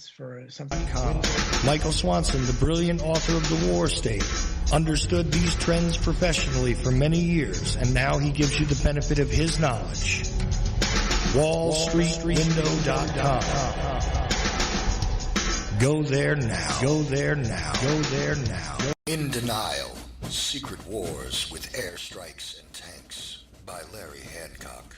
for something. Michael Swanson, the brilliant author of The War State, understood these trends professionally for many years, and now he gives you the benefit of his knowledge. WallStreetWindow.com. Go there now. Go there now. Go there now. In Denial, Secret Wars with Airstrikes and Tanks by Larry Hancock.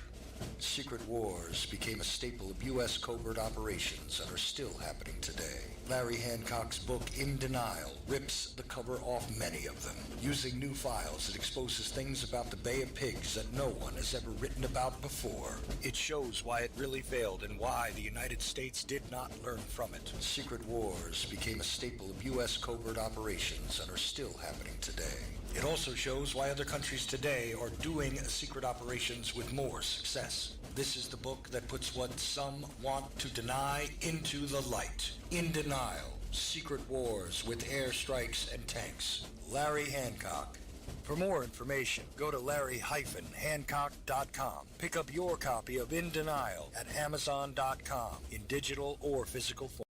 Secret wars became a staple of U.S. covert operations and are still happening today. Larry Hancock's book, In Denial, rips the cover off many of them. Using new files, it exposes things about the Bay of Pigs that no one has ever written about before. It shows why it really failed and why the United States did not learn from it. Secret wars became a staple of U.S. covert operations and are still happening today. It also shows why other countries today are doing secret operations with more success. This is the book that puts what some want to deny into the light. In Denial, Secret Wars with Airstrikes and Tanks. Larry Hancock. For more information, go to larry-hancock.com. Pick up your copy of In Denial at amazon.com in digital or physical form.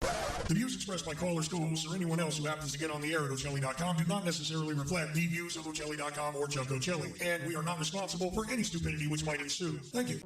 The views expressed by callers, co-hosts, or anyone else who happens to get on the air at Ocelli.com do not necessarily reflect the views of Ocelli.com or Chuck Ocelli, and we are not responsible for any stupidity which might ensue. Thank you.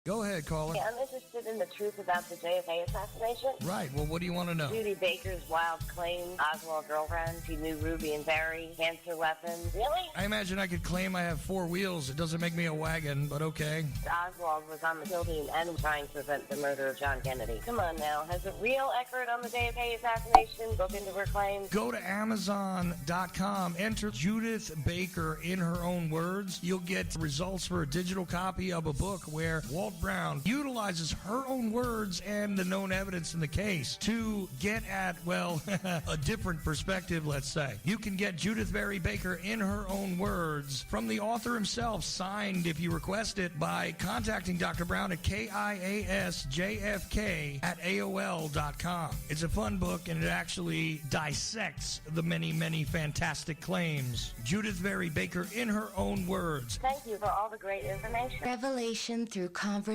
Go ahead, caller. Yeah, I'm interested in the truth about the JFK assassination. Right, well, what do you want to know? Judy Baker's wild claim, Oswald girlfriend, she knew Ruby and Barry, cancer weapons. Really? I imagine I could claim I have 4 wheels. It doesn't make me a wagon, but okay. Oswald was on the kill team and trying to prevent the murder of John Kennedy. Come on now, has a real expert on the JFK assassination looked into her claims? Go to amazon.com, enter Judith Baker in her own words. You'll get results for a digital copy of a book where Walt Brown utilizes her own words and the known evidence in the case to get at, well, a different perspective, let's say. You can get Judith Barry Baker in her own words from the author himself, signed if you request it, by contacting Dr. Brown at KIASJFK@AOL.com. It's a fun book, and it actually dissects the many, many fantastic claims. Judith Barry Baker in her own words. Thank you for all the great information. Revelation through conversation.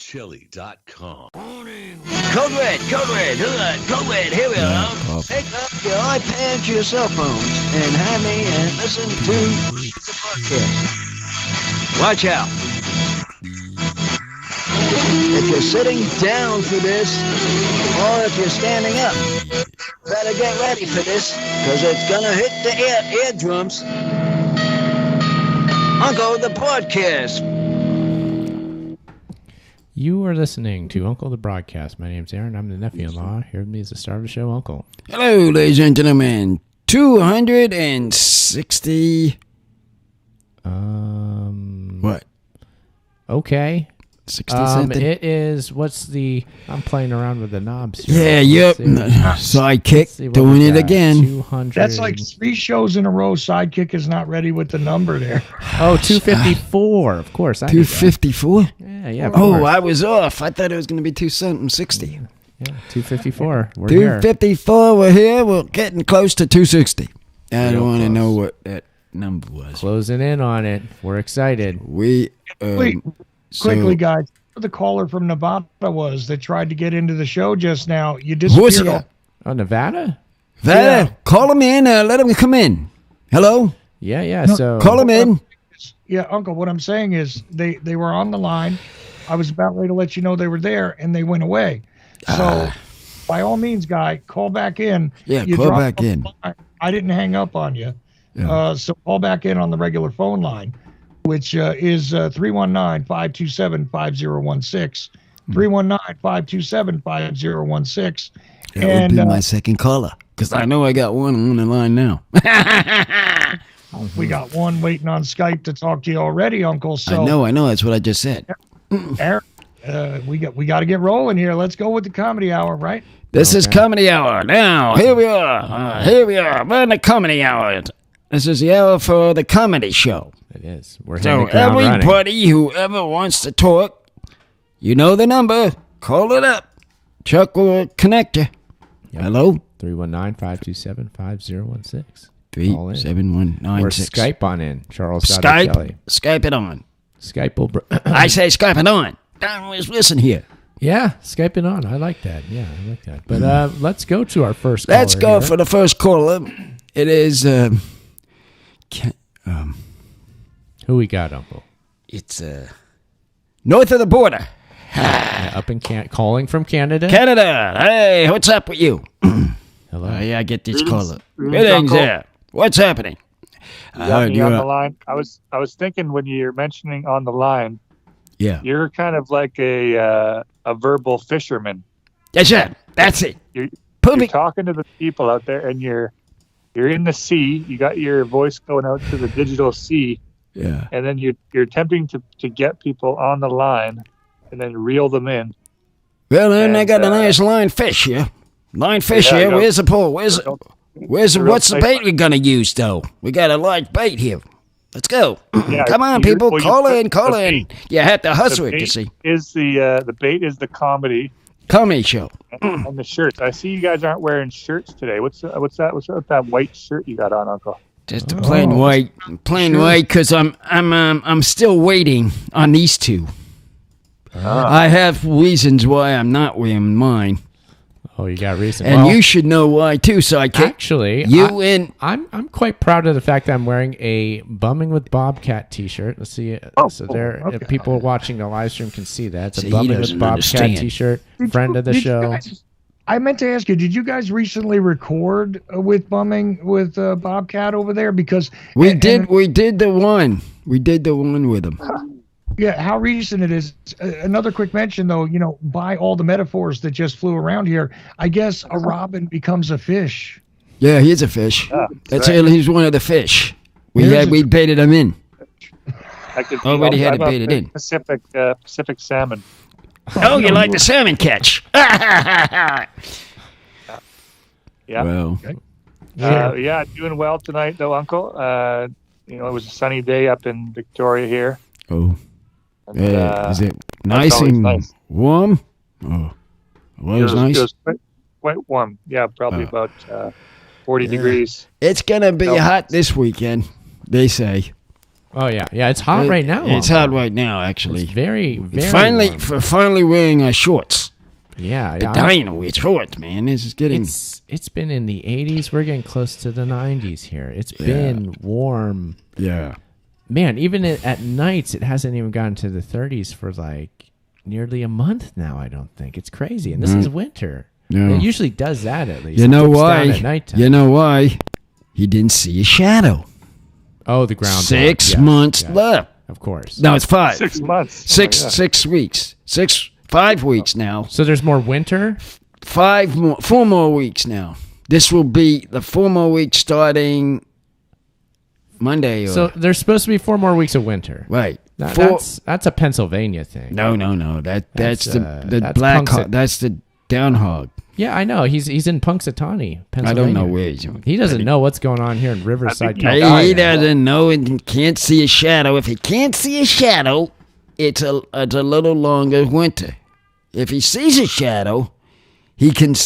ChunkoChili.com. Code Red, here we are. Pick up your iPads, your cell phones, and have me and listen to the podcast. Watch out. If you're sitting down for this, or if you're standing up, better get ready for this, because it's gonna hit the eardrums. Uncle the Podcast. You are listening to Uncle the Broadcast. My name's Aaron. I'm the nephew-in-law. Here with me is the star of the show, Uncle. Hello, ladies and gentlemen. 260. What? Okay. 60 something. It is. I'm playing around with the knobs here. Yeah, yep. Sidekick doing it again. 200. That's like 3 shows in a row. Sidekick is not ready with the number there. Oh, 254. Of course. 254? Yeah. Oh, I was off. I thought it was going to be 260. Yeah, 254. We're 254. here. We're here. We're getting close to 260. I don't want to know what that number was. Closing in on it. We're excited. Wait. Quickly, guys. The caller from Nevada was that tried to get into the show just now. You disappeared. Who's Oh, Nevada? Yeah. Call him in. Let him come in. Hello? Yeah. No, so call him in. Yeah, Uncle, what I'm saying is they were on the line. I was about ready to let you know they were there, and they went away. So, by all means, guy, call back in. Yeah, call back in. I didn't hang up on you. Yeah. So call back in on the regular phone line, which is 319-527-5016. 319-527-5016. That would be my second caller, because I know I got one on the line now. We got one waiting on Skype to talk to you already, Uncle. So I know. That's what I just said. Aaron, we got to get rolling here. Let's go with the comedy hour, right? This is Comedy Hour. Now, here we are. We're in the Comedy Hour. This is the hour for the comedy show. It is. We're So everybody who ever wants to talk, you know the number. Call it up. Chuck will connect you. Yep. Hello? 319-527-5016. 37196. Or Skype on in. Charles Skype it on. Skype will... I say Skype it on. Don't always listen here. Yeah, Skype it on. I like that. Yeah, I like that. But let's go to our first caller. Let's go for the first caller. It is... who we got, Uncle? It's north of the border. Up in calling from Canada. Canada. Hey, what's up with you? Hello. I get this caller. Greetings there. What's happening? You got me on the line. I was thinking when you're mentioning on the line. Yeah. You're kind of like a verbal fisherman. That's it. That's it. You're talking to the people out there, and you're in the sea. You got your voice going out to the digital sea. Yeah. And then you're attempting to get people on the line, and then reel them in. Well, then I got a nice line fish here. Line fish here. Where's the pole? What's the bait we're gonna use though? We got a large bait here. Let's go. Yeah, come on, people. Call in. You have to hustle it, you see. The bait is the comedy show. And the shirts. I see you guys aren't wearing shirts today. What's that? What's with that white shirt you got on, Uncle? Just a plain white, because I'm still waiting on these two. I have reasons why I'm not wearing mine. Oh, you got reason. And you should know why too, Sidekick. Actually, I'm quite proud of the fact that I'm wearing a Bumming with Bobcat t-shirt. Let's see. If people watching the live stream can see that. It's a Bumming with Bobcat t-shirt. Friend of the show. I meant to ask you, did you guys recently record with Bumming with Bobcat over there? Because we did the one. We did the one with him. Yeah, how recent it is. Another quick mention, though, by all the metaphors that just flew around here, I guess a robin becomes a fish. Yeah, he's a fish. That's right. He's one of the fish. We baited him in. Already had it baited in. Pacific salmon. Oh, you like the salmon catch? Yeah. Well. Doing well tonight, though, Uncle. It was a sunny day up in Victoria here. Oh. And, is it nice and warm? Oh. It was nice? It was quite warm. Yeah, probably about 40 degrees. It's going to be hot this weekend, they say. Oh yeah, yeah. It's hot right now. It's hot right now, actually. It's very, very warm. Finally wearing shorts. Yeah, The dino, it's hot, man. This is getting. It's been in the 80s. We're getting close to the 90s here. It's been warm. Yeah. Man, even at nights, it hasn't even gotten to the 30s for like nearly a month now. I don't think it's crazy, and this is winter. Yeah. It usually does that at least. You know why? At nighttime. You know why? He didn't see a shadow. Oh, the ground. 6 months left. Of course. No, it's 5. 6 months. 6 weeks. 5 weeks now. So there's more winter? 4 more weeks now. This will be the 4 more weeks starting Monday. So there's supposed to be 4 more weeks of winter. Right. That's a Pennsylvania thing. No. That's the Black Hog. That's the Down Hog. Yeah, I know. He's in Punxsutawney, Pennsylvania. I don't know where he's. He doesn't know what's going on here in Riverside, He California. doesn't know and can't see a shadow. If he can't see a shadow, it's a little longer winter. If he sees a shadow, he can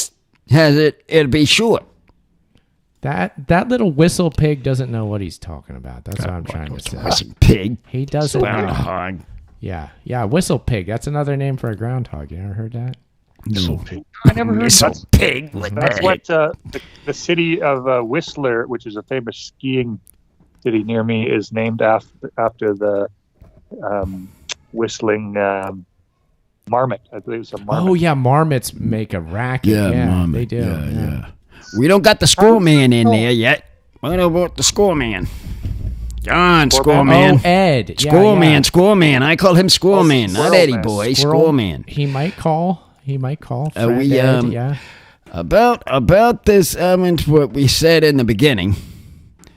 it'll be short. That little whistle pig doesn't know what he's talking about. That's what I'm trying to say. Whistle pig. He doesn't know. Groundhog. Yeah, whistle pig. That's another name for a groundhog. You ever heard that? No. I never heard Whistle pig. That's what the city of Whistler, which is a famous skiing city near me, is named after the whistling marmot. I believe it's a marmot. Oh yeah, marmots make a racket. Yeah, marmot. They do. Yeah. We don't got the squirrel man in there yet. What about the squirrel man? John, squirrel man. Oh, Ed. Squirrel man. I call him squirrel man, not Eddie boy. Squirrel man. He might call. We Ed, yeah. About this what we said in the beginning.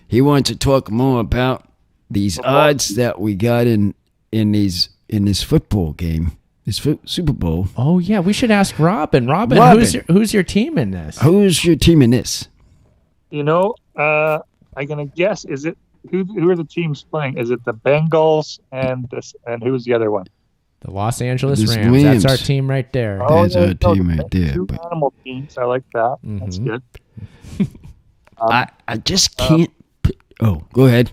He wants to talk more about these odds that we got in this football game, this Super Bowl. Oh yeah, we should ask Robin. Robin, who's your team in this? Who's your team in this? I'm gonna guess. Is it who are the teams playing? Is it the Bengals and who's the other one? The Los Angeles This Rams. Rams. That's our team right there. That's our team right there. Two animal teams. I like that. That's good. I just can't. Go ahead.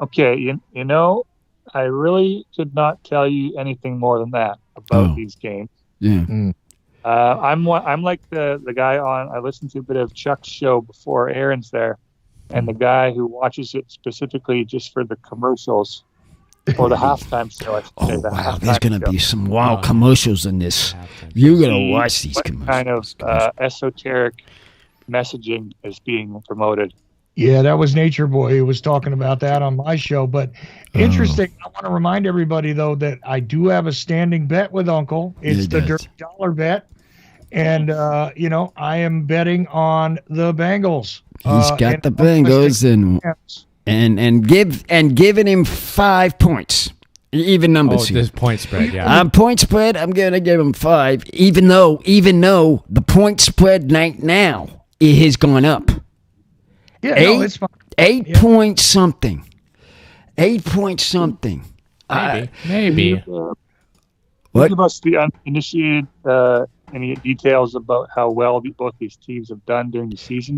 Okay, you know, I really could not tell you anything more than that about these games. Yeah. I'm like the guy on. I listened to a bit of Chuck's show before Aaron's there, and the guy who watches it specifically just for the commercials or the halftime show. I should say, wow! There's gonna be some wild commercials in this. You're gonna watch these commercials. Kind of esoteric messaging is being promoted. Yeah, that was Nature Boy who was talking about that on my show. But interesting, I want to remind everybody, though, that I do have a standing bet with Uncle. It's the Dirty Dollar bet. And, I am betting on the Bengals. He's got the Bengals and giving him 5 points. Even numbers here. This point spread, yeah. Point spread, I'm going to give him 5, even though the point spread right now, it has gone up. Yeah, it's fine. 8 point something. 8 point something. Maybe. What? Give us the uninitiated any details about how well both these teams have done during the season?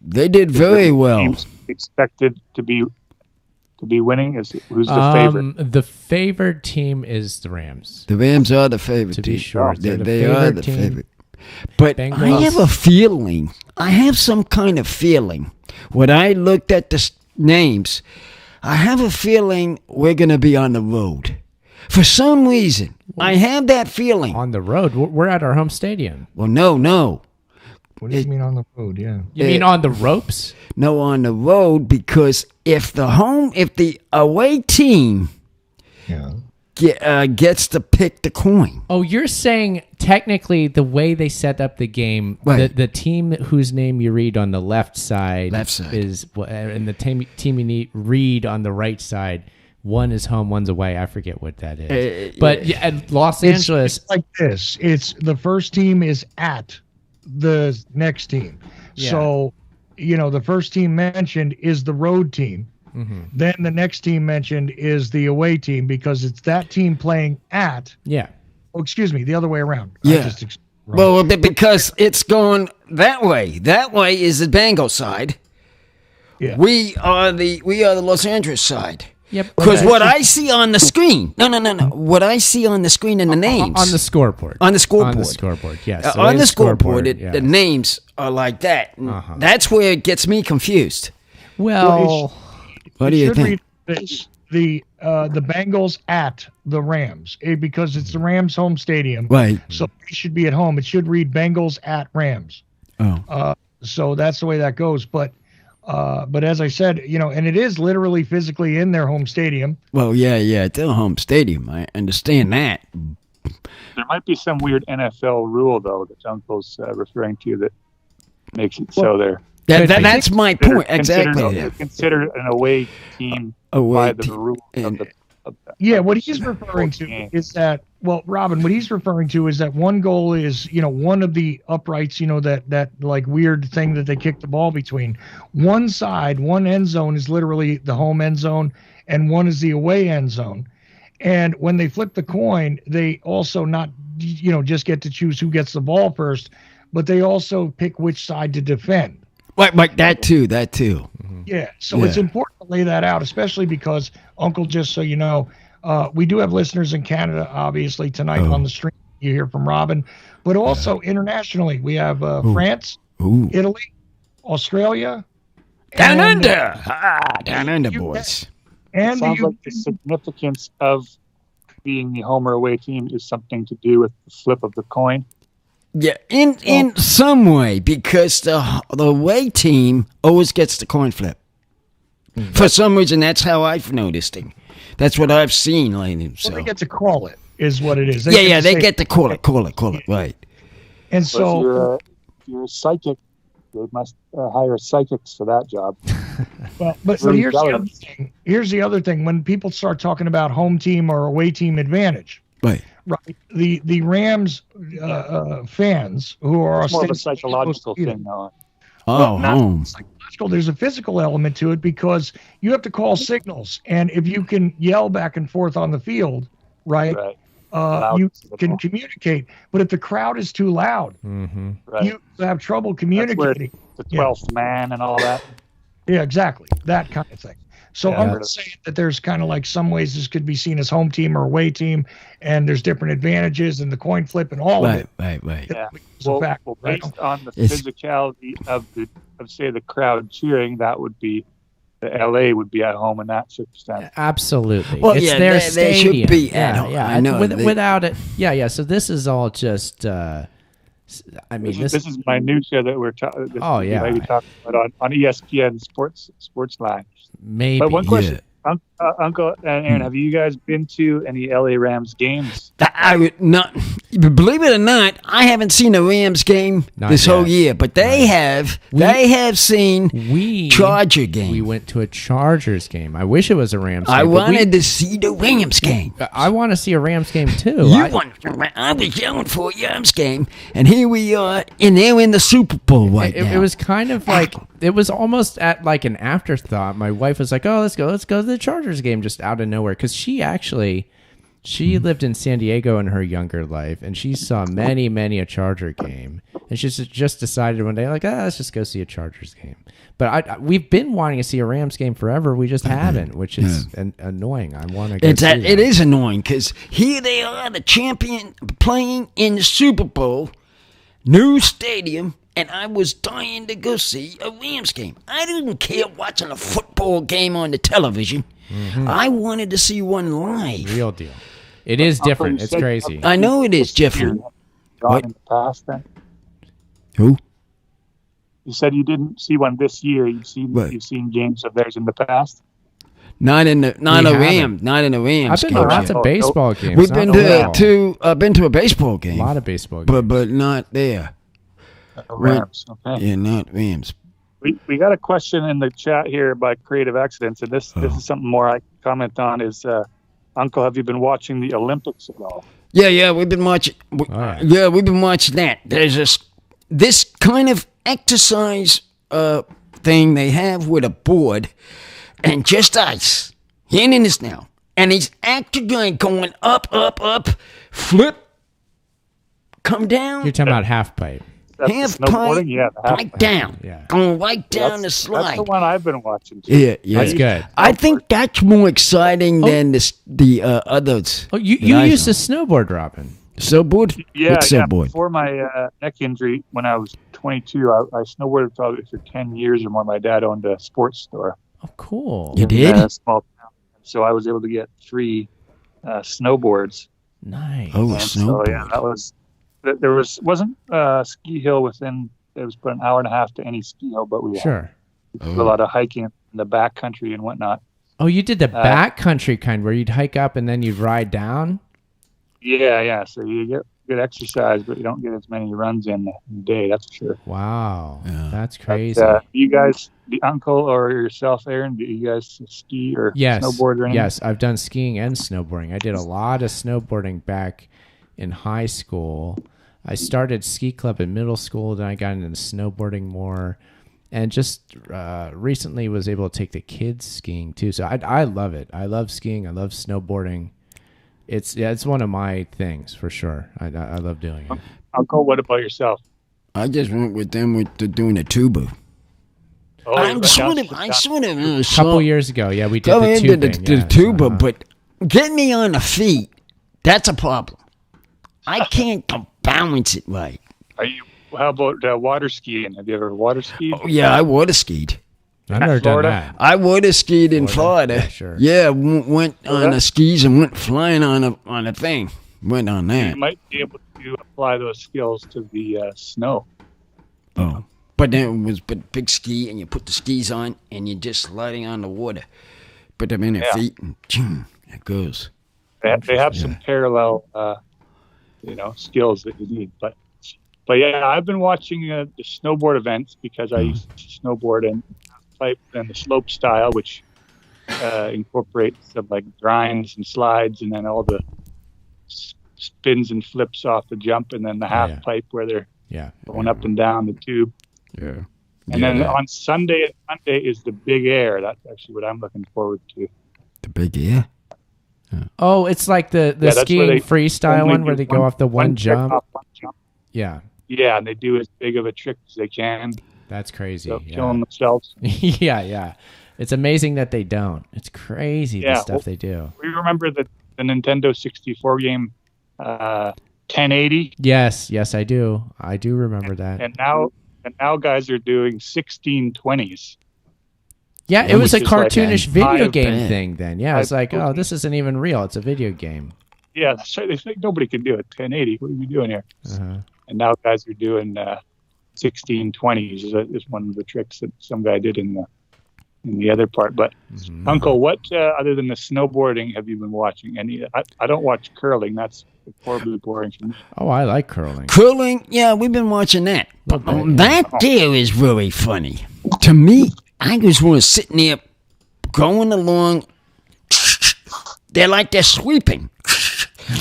They did very well. Teams expected to be winning? Who's the favorite? The favored team is the Rams. The Rams are the favorite to team. be sure. They are the favorite. But Bengals. I have a feeling. I have some kind of feeling. When I looked at the names, I have a feeling we're going to be on the road. For some reason, I have that feeling. On the road? We're at our home stadium. Well, no. What do you mean on the road? Yeah. You mean on the ropes? No, on the road, because if the away team gets to pick the coin. Oh, you're saying technically the way they set up the game, right. the team whose name you read on the left side is, and the team you read on the right side, one is home, one's away. I forget what that is. But at Los Angeles. It's like this. It's the first team is at the next team. Yeah. So, the first team mentioned is the road team. Mm-hmm. Then the next team mentioned is the away team because it's that team playing at. Yeah. Oh, excuse me, the other way around. Yeah. Because it's going that way. That way is the Bengal side. Yeah. We are the Los Angeles side. Yep. Because what I see on the screen, no. What I see on the screen and the names. On the scoreboard. On the scoreboard. On the scoreboard, yes. So on the scoreboard, yes. the names are like that. That's where it gets me confused. Well, what do you think? The Bengals at the Rams, because it's the Rams' home stadium. Right. So it should be at home. It should read Bengals at Rams. Oh. So that's the way that goes. But as I said, and it is literally physically in their home stadium. Well, yeah, it's their home stadium. I understand that. There might be some weird NFL rule, though, that Uncle's referring to that makes it so there. That's my point. Exactly. Considered an away team by the rules of the. What he's referring to is that, Robin, what he's referring to is that one goal is, one of the uprights, that like weird thing that they kick the ball between. One side, one end zone is literally the home end zone, and one is the away end zone. And when they flip the coin, they also not, just get to choose who gets the ball first, but they also pick which side to defend. Like that too. Yeah, so it's important to lay that out, especially because, Uncle, just so you know, we do have listeners in Canada, obviously, tonight on the stream. You hear from Robin, but also internationally. We have France, Italy, Australia. Down under. Down under, boys. And sounds like the significance of being the home or away team is something to do with the flip of the coin. Yeah, in some way, because the away team always gets the coin flip. For some reason, that's how I've noticed it. That's what I've seen lately. So. Well, they get to call it, is what it is. They get to call it, right. And so... if you're a psychic, they must hire psychics for that job. But here's the other thing. Here's the other thing. When people start talking about home team or away team advantage... Right. The Rams fans who are it's more of a psychological thing, though. Psychological. There's a physical element to it because you have to call signals, and if you can yell back and forth on the field, you can communicate. But if the crowd is too loud, you have trouble communicating. The 12th man and all that. Yeah, exactly. That kind of thing. So I'm not saying that there's kind of like some ways this could be seen as home team or away team, and there's different advantages and the coin flip and all of it. Right. Yeah. Well, based on the physicality of say the crowd cheering, that would be the LA would be at home in that circumstance. Absolutely. Well, it's their they stadium. should be at home. Yeah. I know. Without it, So this is all just. This is minutia that we're talking. Maybe talking about on ESPN Sports Line. Maybe. But one question, Uncle and Aaron, have you guys been to any LA Rams games? I would not. Believe it or not, I haven't seen a Rams game whole year, but they have. They have seen Charger game. We went to a Chargers game. I wish it was a Rams game. I wanted to see the Rams game. I want to see a Rams game too. I was yelling for a Rams game, and here we are, and they're in the Super Bowl now. It was kind of like it was almost at like an afterthought. My wife was like, "Oh, let's go to the Chargers game," just out of nowhere, because she lived in San Diego in her younger life, and she saw many a Charger game, and she just decided one day, like, let's just go see a Chargers game. But we've been wanting to see a Rams game forever. We just haven't, which is annoying. I want to go see that. It is annoying, because here they are, the champion, playing in the Super Bowl, new stadium, and I was dying to go see a Rams game. I didn't care watching a football game on the television. I wanted to see one live. Real deal. It is different. It's crazy. I know it is different. What? In the past, then? Who? You said you didn't see one this year. You've seen games of theirs in the past. Not in the Rams. I've been to lots of baseball games. We've been to a baseball game. A lot of baseball games, but not there. Rams. Okay. Yeah, not Rams. We got a question in the chat here by Creative Accidents, and this is something more I can comment on. Is Uncle, have you been watching the Olympics at all? Yeah, we've been watching. Yeah, we've been watching that. There's this kind of exercise thing they have with a board and just ice. Hearing this now, and he's actually going up, flip, come down. You're talking about half pipe. half pipe, yeah, right down, going right down the That's slide. the one I've been watching. Yeah, That's good. I think that's more exciting than the others. Oh, you used to snowboard, Robin. Snowboard? Yeah, What snowboard? Before my neck injury, when I was 22, I snowboarded probably for 10 years or more. My dad owned a sports store. Oh, cool. You did? In a small town. So I was able to get 3 snowboards. Nice. Oh, a And snowboard. So, yeah, that was. There wasn't a ski hill within. It was about an hour and a half to any ski hill, but we did a lot of hiking in the back country and whatnot. Oh, you did the back country kind where you'd hike up and then you'd ride down? Yeah. So you get good exercise, but you don't get as many runs in a day, that's for sure. Wow. Yeah. That's crazy. You guys, the uncle or yourself, Aaron, do you guys ski or snowboard or anything? Yes, I've done skiing and snowboarding. I did a lot of snowboarding back in high school. I started ski club in middle school, then I got into snowboarding more, and just recently was able to take the kids skiing too. So I love it. I love skiing. I love snowboarding. It's one of my things for sure. I love doing it. Uncle, what about yourself? I just went with them doing the tuba. Oh, I sort of a couple years ago, yeah, we did the tubing. The tuba, but get me on the feet. That's a problem. I can't balance it right. How about water skiing? Have you ever water skied? Oh, yeah, I water skied. I've never done that. I water skied in Florida. Yeah, sure. Yeah, went on the skis and went flying on a thing. Went on that. You might be able to apply those skills to the snow. Oh. But then it was big ski, and you put the skis on, and you're just sliding on the water. Put them in your feet, and it goes. They have some parallel, skills that you need. But yeah, I've been watching the snowboard events because I used to snowboard in pipe and the slope style, which incorporates some like grinds and slides, and then all the spins and flips off the jump, and then the half pipe where they're going up and down the tube. Yeah. And then on Sunday and Monday is the big air. That's actually what I'm looking forward to. The big air? Oh, it's like the skiing freestyle one where they go off the one jump. Yeah. Yeah, and they do as big of a trick as they can. That's crazy. So killing themselves. Yeah. It's amazing that they don't. It's crazy the stuff they do. We remember the Nintendo 64 game 1080. Yes, I do. I do remember that. And now guys are doing 1620s. Yeah, it was a cartoonish like video game thing then. Yeah, it's like, oh, this isn't even real. It's a video game. Yeah, that's right. They think nobody can do it. 1080. What are we doing here? Uh-huh. And now guys are doing 1620s is one of the tricks that some guy did in the other part. But Uncle, what other than the snowboarding have you been watching? I don't watch curling. That's horribly boring for me. Oh, I like curling. Curling? Yeah, we've been watching that. That there is really funny. To me, I just was sitting there going along. They're like they're sweeping.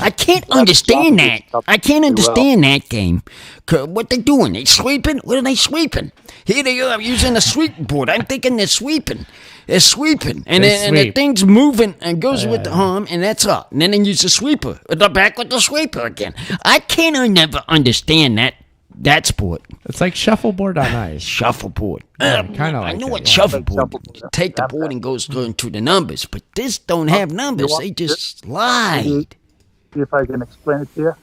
I can't understand that. I can't understand that game. What they doing? They sweeping? What are they sweeping? Here they are using a sweeping board. I'm thinking they're sweeping. They're sweeping. And the thing's moving and goes with the arm, and that's all. And then they use the sweeper. They're back with the sweeper again. I never understand that sport. It's like shuffleboard on ice. Shuffleboard. Kind of like I know what shuffleboard. You take the board and goes into the numbers, but this don't have numbers. They just slide. See if I can explain it to you.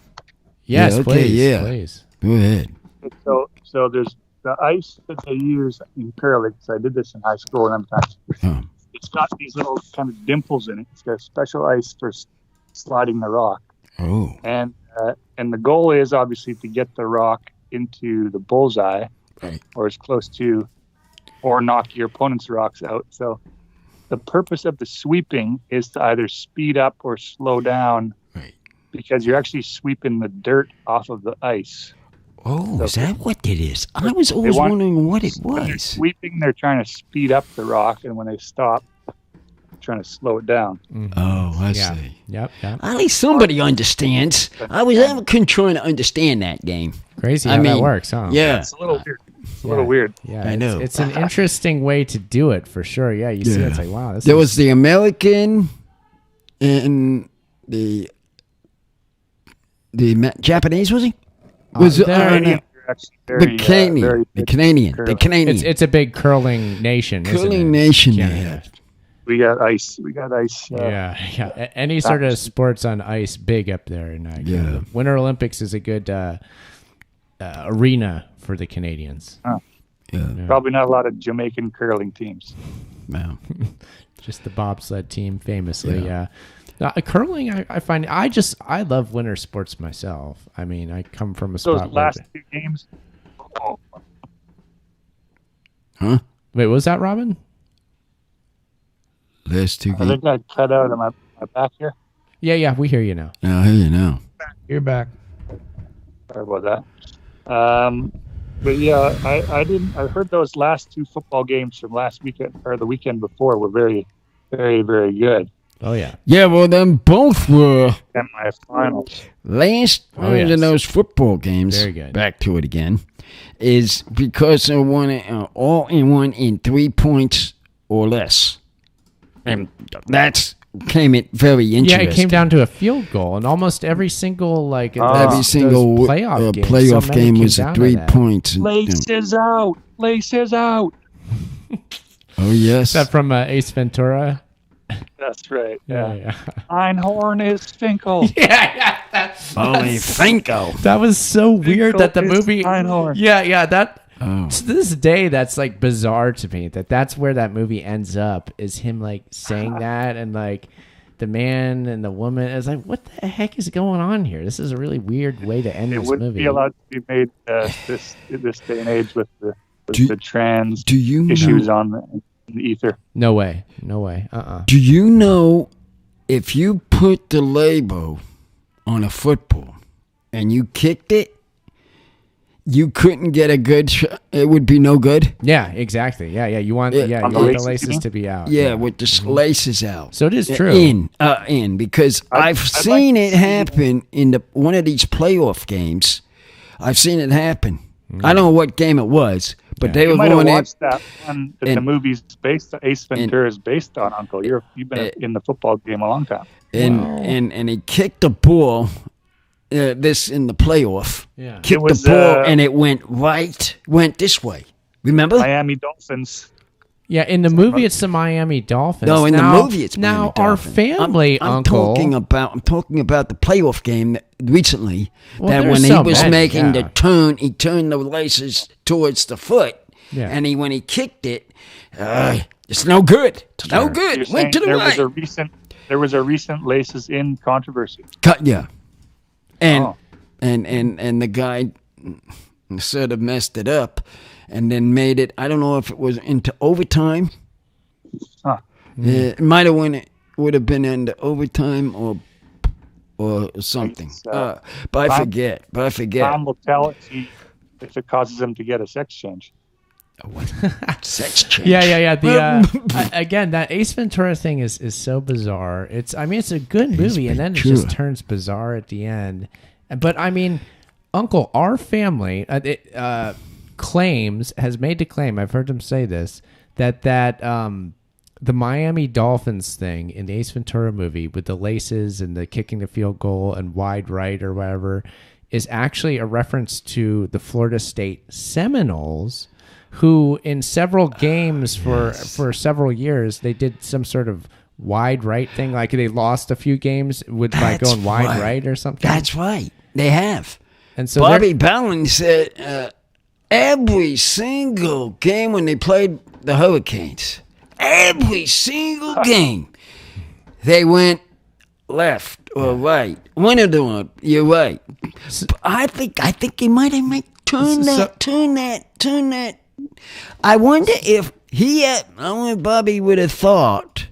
Yes, please. Go ahead. So there's the ice that they use in curling. So I did this in high school and I'm It's got these little kind of dimples in it. It's got special ice for sliding the rock. Oh. And the goal is obviously to get the rock into the bullseye, or as close to, or knock your opponent's rocks out. So the purpose of the sweeping is to either speed up or slow down. Because you're actually sweeping the dirt off of the ice. Oh, so is that what it is? I was always wondering what it was. When they're sweeping, they're trying to speed up the rock, and when they stop, they're trying to slow it down. Mm-hmm. Oh, I see. Yep. At least somebody understands. I was trying to understand that game. Crazy how that works, huh? Yeah. It's a little weird. It's a little weird. Yeah, I know. It's an interesting way to do it, for sure. Yeah, you see it's like, wow. There was the American and the Japanese, was he? Was they're actually very, the Canadian. It's a big curling nation. Curling nation. Canada. We got ice. Yeah. Any sort of sports on ice, big up there. And Winter Olympics is a good arena for the Canadians. Oh. Yeah. Probably not a lot of Jamaican curling teams. No. Just the bobsled team, famously. Yeah. Curling, I find I love winter sports myself. I mean, I come from a spot. Those last two games. Huh? Wait, what was that, Robin? Last two games. I think I cut out. Am I back here? Yeah, we hear you now. Yeah, I hear you now. You're back. Sorry about that. But yeah, I heard those last two football games from last weekend or the weekend before were very, very, very good. Oh yeah. Yeah, well, them both were semifinals. Last one of those football games. Very good. Back to it again. Is because they won all in 1 in 3 points or less, and that's came it very interesting. Yeah, it came down to a field goal, and almost every single every single playoff game was a 3 points. Laces out. Oh yes. Is that from Ace Ventura? That's right. Yeah. Einhorn is Finkel. Yeah. Only Finkel. That was so weird that the movie. Einhorn. Yeah. That. To this day, that's like bizarre to me. That's where that movie ends up. Is him like saying that, and like the man and the woman. It's like, what the heck is going on here? This is a really weird way to end this movie. It wouldn't be allowed to be made this day and age with the trans issues on the ether. No way. Do you know if you put the label on a football and you kicked it, you couldn't get a good shot? It would be no good. Yeah, exactly. Yeah. You want the laces to be out. Yeah, with the laces out. So it is true. In because I've seen it happen in one of these playoff games. I've seen it happen. I don't know what game it was, but they were going in. Watched that one that the movie's based. Ace Ventura is based on. Uncle, you've been in the football game a long time. And he kicked the ball. This in the playoff. Yeah. Kicked the ball and it went this way. Remember? Miami Dolphins. Yeah, in the movie it's the Miami Dolphins. No, in the movie it's Miami Dolphins. Our family, I'm Uncle. I'm talking about the playoff game recently. Well, that when he was making the turn, he turned the laces towards the foot, and when he kicked it, it's no good. It's no good. Went to the right. There was a recent laces in controversy. Yeah. And the guy sort of messed it up and then made it, I don't know if it was into overtime. It might have would have been into overtime or something. But I forget. Tom will tell if it causes him to get a sex change. Sex change. Yeah. Again, that Ace Ventura thing is so bizarre. It's a good movie, and then it just turns bizarre at the end. But I mean, Uncle, our family has made the claim. I've heard them say this that the Miami Dolphins thing in the Ace Ventura movie with the laces and the kicking the field goal and wide right or whatever is actually a reference to the Florida State Seminoles, who in several games for several years, they did some sort of wide right thing. Like they lost a few games by going wide right or something. That's right. They have. And so Bobby Bowling said every single game when they played the Hurricanes, every single game, they went left or right. One of them, you're right. I think he might have turn that. I wonder if Bobby would have thought,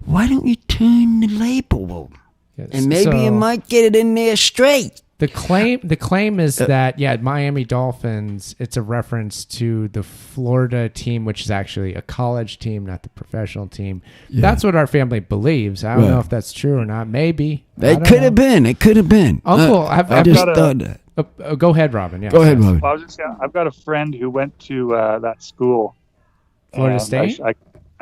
why don't you turn the label? Yes. And maybe you might get it in there straight. The claim is that Miami Dolphins, it's a reference to the Florida team, which is actually a college team, not the professional team. Yeah. That's what our family believes. I don't know if that's true or not. Maybe. It could have been. Uncle, I just thought that. Go ahead, Robin. Yeah, go ahead, Robin. Well, I've got a friend who went to that school. Florida State? I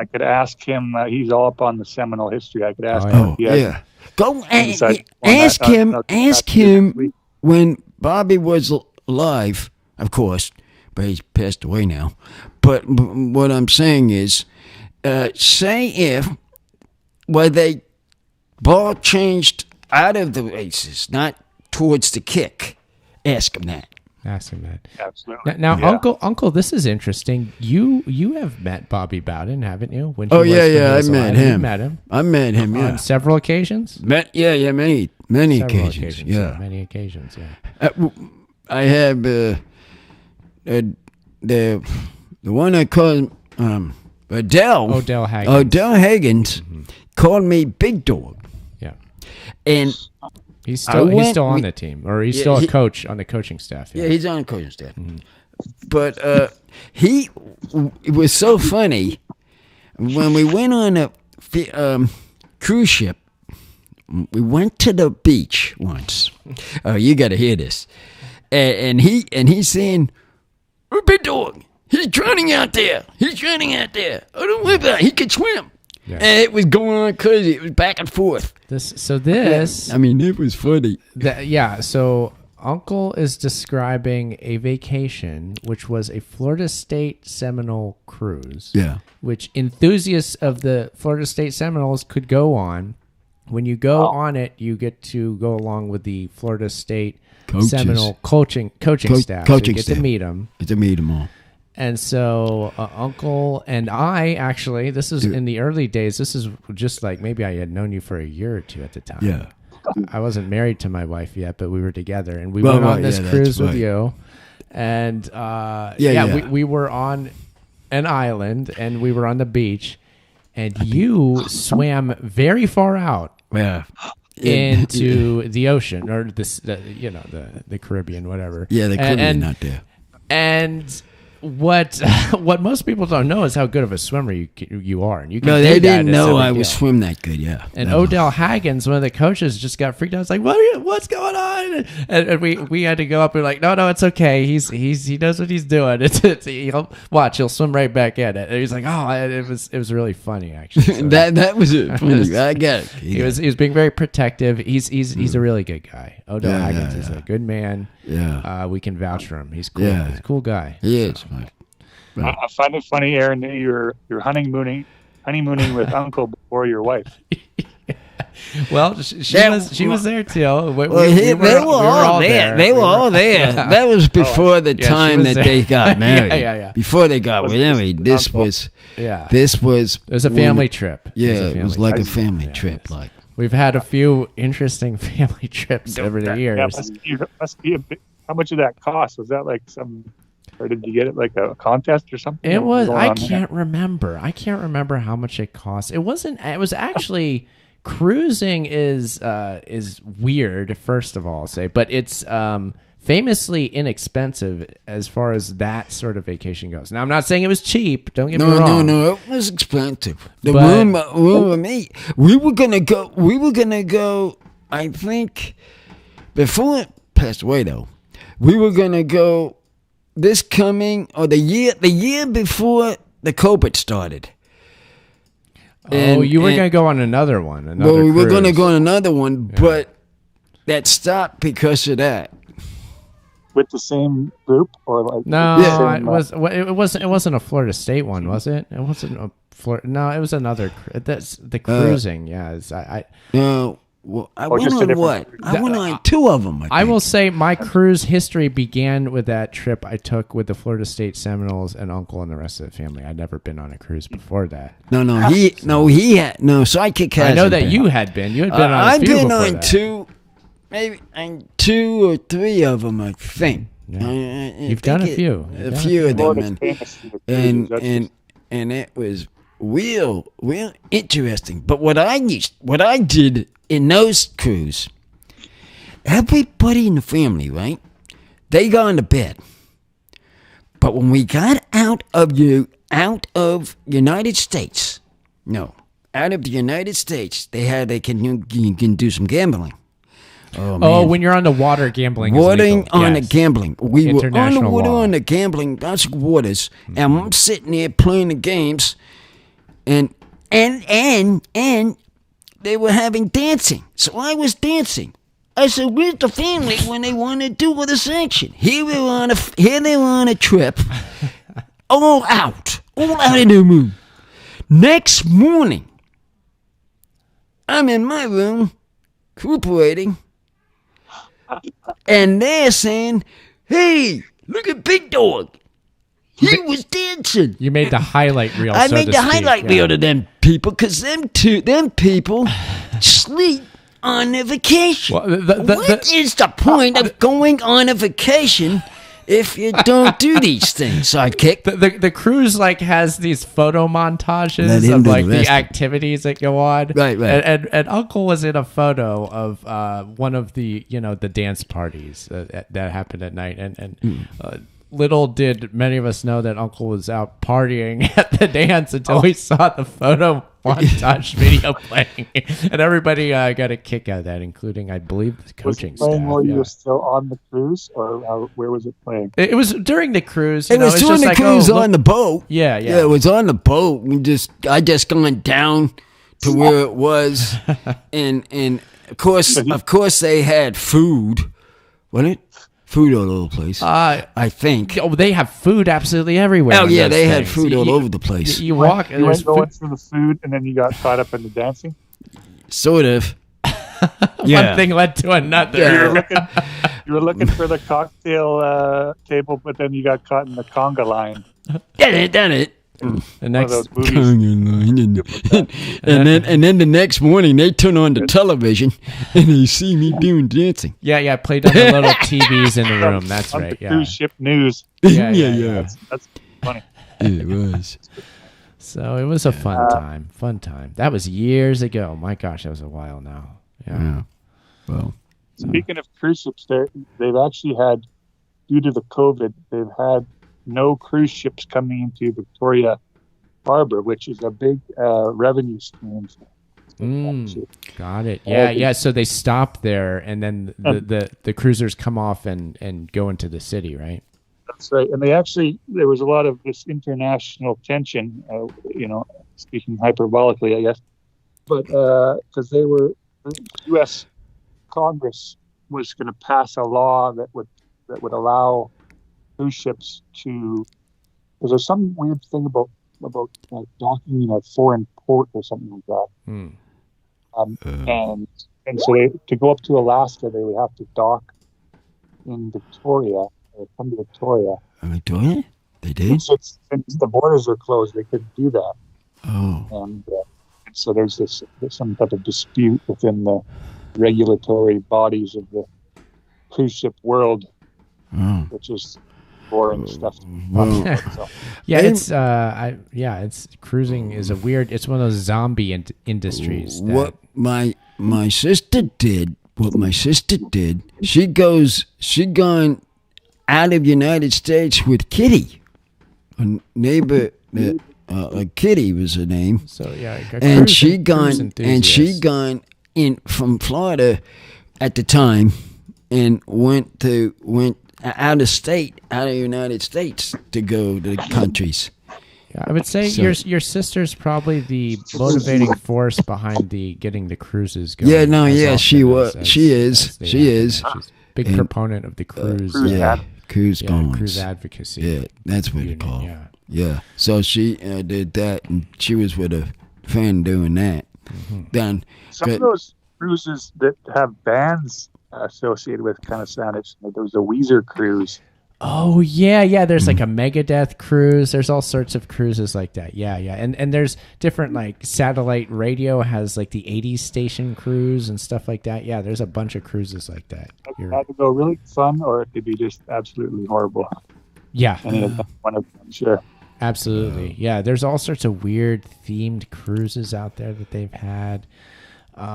could ask him. He's all up on the Seminole history. I could ask him. Yeah. Go and ask him when Bobby was alive, of course, but he's passed away now. But what I'm saying is, say if they ball changed out of the races, not towards the kick, ask him that. Ask him that. Absolutely. Now, yeah. Uncle, this is interesting. You have met Bobby Bowden, haven't you? When I met him. You met him. I met him. Yeah, on several occasions. Many occasions. Yeah, many occasions. Yeah. I have the one I call Odell Haggins called me Big Dog. Yeah, and he's still on the team, or he's still a coach on the coaching staff. Yeah, he's on the coaching staff. Mm-hmm. But it was so funny when we went on a cruise ship. We went to the beach once. Oh, you got to hear this. And he's saying, "Big Dog, he's drowning out there. He's drowning out there. I don't worry about it. He can swim." Yeah. And it was going on crazy. It was back and forth. I mean, it was funny. So Uncle is describing a vacation, which was a Florida State Seminole cruise. Yeah. Which enthusiasts of the Florida State Seminoles could go on. When you go on it, you get to go along with the Florida State Seminole coaching staff. So you get to meet them. Get to meet them all. And so Uncle and I, actually, this is in the early days. This is just like maybe I had known you for a year or two at the time. Yeah. I wasn't married to my wife yet, but we were together. And we went on this cruise with you. And we were on an island, and we were on the beach. And you swam very far out. Yeah. Into the ocean, or the Caribbean, whatever. Yeah, the Caribbean out there. And what most people don't know is how good of a swimmer you are. And you can they didn't know I would swim that good. Yeah. And Odell Haggins, one of the coaches, just got freaked out. It's like, what's going on? And we had to go up and like, no, it's okay. He knows what he's doing. He'll swim right back in it. And he's like, it was really funny actually. So that was it. Funny. I get it. He was being very protective. He's a really good guy. Odell Haggins is a good man. Yeah. We can vouch for him. He's cool. Yeah. He's a cool guy. He is. I find it funny, Aaron, that you're honeymooning with Uncle before your wife. Well, she was there too. They were all there. They were all there. That was before the time that they got married. Yeah. Before they got married, this was It was a family trip. It was like a family trip. Like we've had a few interesting family trips over the years. Must be a bit, how much did that cost? Was that like or did you get it like a contest or something? It was. I can't remember how much it cost. It wasn't. It was actually cruising is weird. First of all, I'll say, but it's famously inexpensive as far as that sort of vacation goes. Now, I'm not saying it was cheap. Don't get me wrong. No, it was expensive. The room with me. We were gonna go. I think before it passed away, though, we were gonna go. This coming or the year before the COVID started. You were going to go on another one. We were going to go on another one, but that stopped because of that. With the same group, or like it wasn't a Florida State one, was it? It wasn't a Florida. No, it was another. That's the cruising. No. Well, I went on what? I went on two of them. I will say my cruise history began with that trip I took with the Florida State Seminoles and Uncle and the rest of the family. I'd never been on a cruise before that. He had Sidekick has. I know that you had been. You had been on. I've been on that. two or three of them, I think. Yeah. You've done a few. A few of them, and it was real interesting. But what I did in those cruises, everybody in the family, right? They got into bed. But when we got out of United States, they can do some gambling. When you're on the water, gambling. The gambling. We were on the water on the gambling. That's waters, and I'm sitting there playing the games, and they were having dancing. So I was dancing. I said, where's the family when they want to do all this action? Here they on a trip, all out in the moon. Next morning, I'm in my room, recuperating, and they're saying, hey, look at Big Dog. He was dancing. You made the highlight reel. I made the highlight reel to them people because them people sleep on their vacation. Well, What is the point of going on a vacation if you don't do these things, sidekick? The cruise has these photo montages of the activities that go on. Right. And Uncle was in a photo of one of the the dance parties that happened at night, and little did many of us know that Uncle was out partying at the dance until we saw the photo montage video playing, and everybody got a kick out of that, including, I believe, the coaching staff. Was it playing while you were still on the cruise, or where was it playing? It was during the cruise. It was during the cruise on the boat. Yeah. It was on the boat. I just gone down to where it was, and of course they had food, wasn't it? Food all over the place. I think. Oh, they have food absolutely everywhere. Oh yeah, they had food all over the place. You walk. You went going for the food, and then you got caught up in the dancing. Sort of. One thing led to another. Yeah. You were looking for the cocktail table, but then you got caught in the conga line. Done it. The next and then the next morning they turn on the television and they see me doing dancing. Yeah, played on the little TVs in the room. That's right. The cruise ship news. Yeah. That's funny. It was. So it was a fun time. That was years ago. My gosh, that was a while now. Yeah. Well, speaking of cruise ships, they've actually had, due to the COVID, they've had no cruise ships coming into Victoria Harbor, which is a big revenue stream. Got it. Yeah. So they stop there, and then the cruisers come off and go into the city, right? That's right. And there was a lot of this international tension, speaking hyperbolically, I guess, but because the U.S. Congress was going to pass a law that would allow cruise ships to, because there's some weird thing about docking in a foreign port or something like that. And so to go up to Alaska, they would have to dock in Victoria, or come to Victoria. Victoria? They did? Since the borders are closed, they couldn't do that. Oh. And so there's some type of dispute within the regulatory bodies of the cruise ship world, which is boring stuff. It's cruising is it's one of those zombie industries. What my sister did, she gone out of United States with Kitty, a neighbor. Kitty was her name. So and she gone in from Florida at the time, and went out of state, out of United States to go to the countries. Yeah, I would say your sister's probably the motivating force behind getting the cruises going. She is. She's a big proponent of the cruise. Cruise advocacy. Yeah, that's what it's called. Yeah. So she did that, and she was with a friend doing that. Then some of those cruises that have bands associated with kind of sounded. There was a Weezer cruise. Oh yeah. There's like a Megadeth cruise. There's all sorts of cruises like that. Yeah. And there's different satellite radio has the 80s station cruise and stuff like that. Yeah, there's a bunch of cruises like that. It had to go really fun, or it could be just absolutely horrible. Yeah, one of them, sure. Absolutely. Yeah, there's all sorts of weird themed cruises out there that they've had.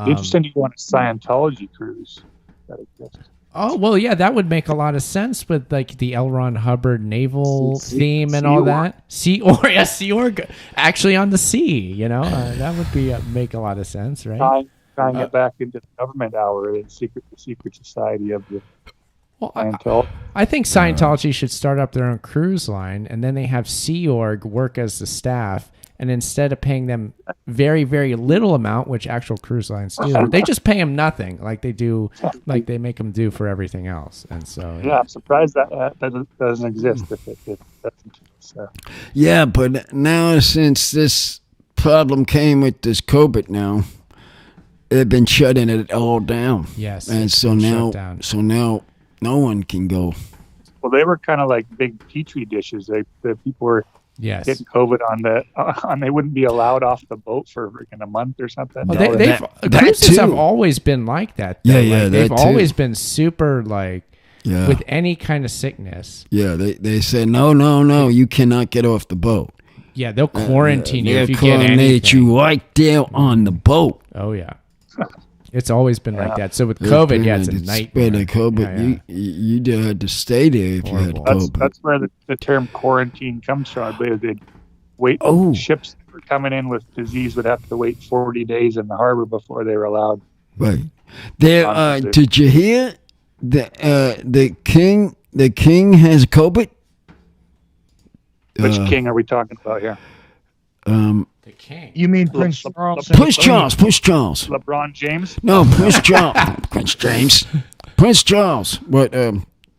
Interesting you want a Scientology cruise that exists. Oh, well, yeah, that would make a lot of sense with the L. Ron Hubbard naval theme and all that. Sea Org, actually on the sea, that would make a lot of sense, right? Tying it back into the government hour and the secret society of the Scientology. I think Scientology should start up their own cruise line, and then they have Sea Org work as the staff, and instead of paying them very, very little amount, which actual cruise lines do, they just pay them nothing, like they do, like they make them do for everything else. And so yeah, I'm surprised that doesn't exist. If it doesn't. So. Yeah, but now since this problem came with this COVID now, they've been shutting it all down. Yes, and so now no one can go. Well, they were kind of like big petri dishes. The people were getting COVID on they wouldn't be allowed off the boat for freaking a month or something. Well, cruises have always been like that. Though. Yeah, they've always been super with any kind of sickness. Yeah, they said no, you cannot get off the boat. Yeah, they'll quarantine you if you get anything. They'll quarantine you right there on the boat. Oh yeah. It's always been like that. So with COVID, it's a nightmare. COVID, you had to stay there if you had COVID. That's where the term quarantine comes from. I believe they'd wait. Ships that were coming in with disease would have to wait 40 days in the harbor before they were allowed. Right. There. Did you hear the king? The king has COVID. Which king are we talking about here? The king. You mean Prince Charles? Prince Charles. LeBron James? No, Prince Charles. Prince James. Prince Charles. What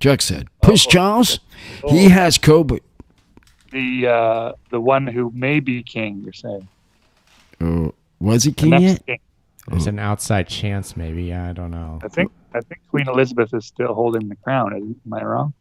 Chuck said. Prince Charles. He has COVID. The one who may be king. You're saying? Was he king yet? King. There's an outside chance, maybe. Yeah, I don't know. I think Queen Elizabeth is still holding the crown. Am I wrong?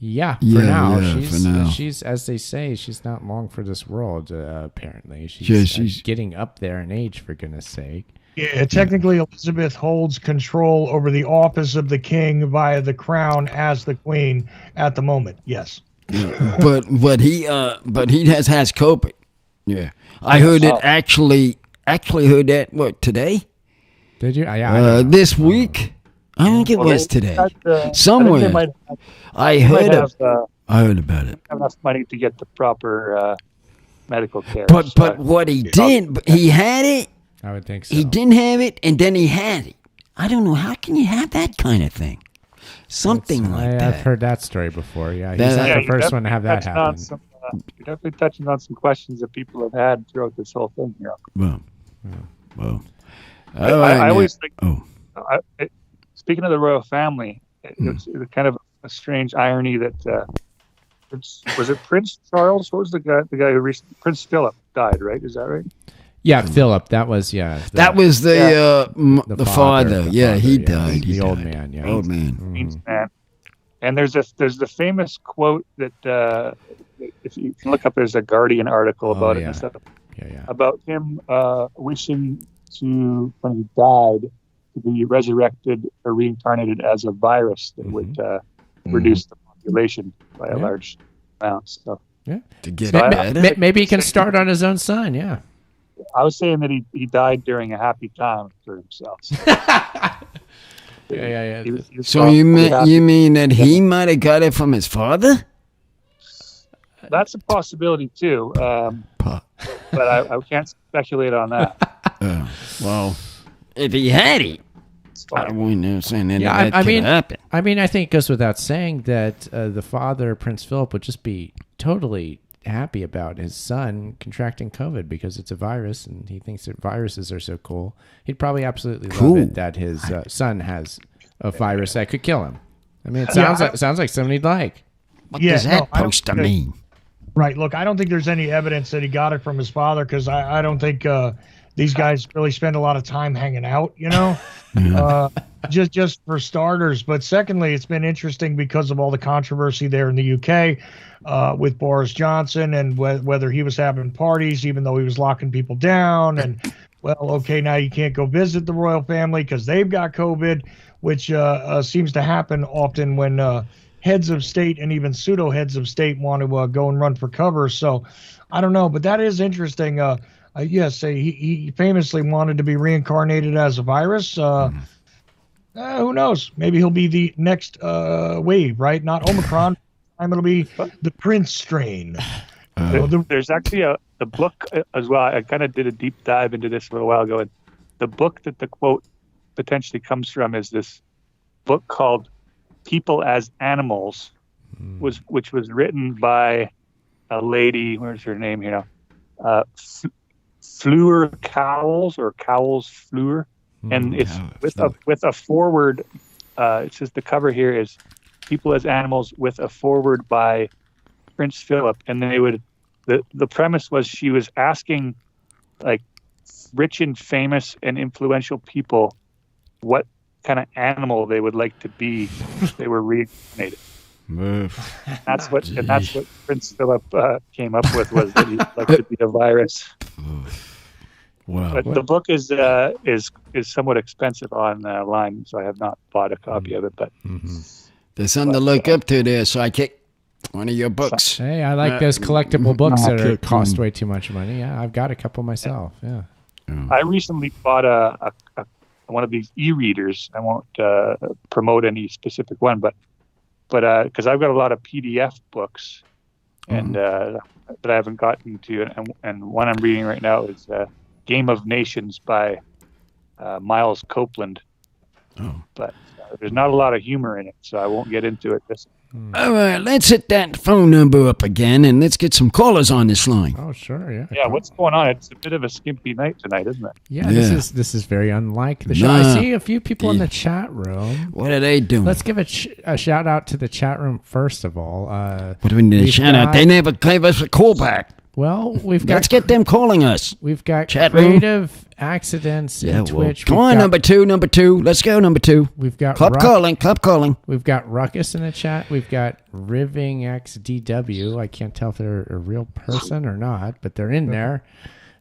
Yeah, for now. She's, as they say, she's not long for this world, apparently. She's getting up there in age, for goodness sake. Yeah, technically Elizabeth holds control over the office of the king via the crown as the queen at the moment, yes. Yeah. but he has COVID. Yeah. I heard it actually heard that, today? Did you? Yeah. This week? I think it was today. Somewhere. I heard about it. Have enough money to get the proper medical care. But what he did, he had it. I would think so. He didn't have it, and then he had it. I don't know. How can you have that kind of thing? Something like that. I've heard that story before. Yeah, he's not the first one to have that happen. You're definitely touching on some questions that people have had throughout this whole thing here. Well. I always think. Speaking of the royal family, it's kind of a strange irony that was it Prince Charles? What was the guy who recently Prince Phillip died? Right? Is that right? Yeah, Phillip. That was that was the father. Yeah, he died. The old man. Yeah, old man. Mm-hmm. And there's the famous quote that if you can look up, there's a Guardian article about it and stuff. Yeah. About him wishing to, when he died, to be resurrected or reincarnated as a virus that would reduce the population by a large amount. So to get maybe he can start on his own son. Yeah. I was saying that he died during a happy time for himself. So. Yeah. He was so you mean that he might have got it from his father? That's a possibility too, but I can't speculate on that. Well, if he had it, I wouldn't saying that. Yeah, that could happen. I mean, I think it goes without saying that the father, Prince Philip, would just be totally happy about his son contracting COVID because it's a virus, and he thinks that viruses are so cool. He'd probably absolutely love it that his son has a virus that could kill him. I mean, it sounds like something he'd like. What does that supposed to mean? Right. Look, I don't think there's any evidence that he got it from his father because I don't think these guys really spend a lot of time hanging out, just for starters. But secondly, it's been interesting because of all the controversy there in the UK with Boris Johnson and whether he was having parties, even though he was locking people down. And, well, okay, now you can't go visit the royal family because they've got COVID, which seems to happen often when heads of state and even pseudo heads of state want to go and run for cover. So I don't know, but that is interesting. Yes, he famously wanted to be reincarnated as a virus. Who knows? Maybe he'll be the next wave, right? Not Omicron. It'll be the Prince strain. There's actually a book as well. I kind of did a deep dive into this a little while ago. And the book that the quote potentially comes from is this book called People as Animals, which was written by a lady. Where's her name here? Fleur cowls or cowls fleur, and it's with a forward. It says the cover here is People as Animals with a forward by Prince Phillip, and they would. The premise was she was asking like rich and famous and influential people what kind of animal they would like to be if they were reincarnated. That's what Prince Phillip came up with, was that he'd like to be a virus. Wow. But the book is somewhat expensive online, so I have not bought a copy of it. But there's something to look up to there, Sidekick. One of your books. Hey, I like those collectible books that cost way too much money. Yeah, I've got a couple myself. Yeah. I recently bought a one of these e-readers. I won't promote any specific one, but because I've got a lot of PDF books and that I haven't gotten to, and one I'm reading right now is Game of Nations by Miles Copeland. But there's not a lot of humor in it, so I won't get into it. All right, let's hit that phone number up again, and let's get some callers on this line. Oh, sure, yeah. Yeah, what's going on? It's a bit of a skimpy night tonight, isn't it? Yeah. This is very unlike the show. I see a few people in the chat room. What are they doing? Let's give a shout out to the chat room first of all. What do we need to shout out? They never gave us a call back. Well, we've got. Let's get them calling us. We've got chat creative accidents in Twitch. Come on, number two. Let's go, number two. We've got Club calling. We've got Ruckus in the chat. We've got Riving XDW. I can't tell if they're a real person or not, but they're in there.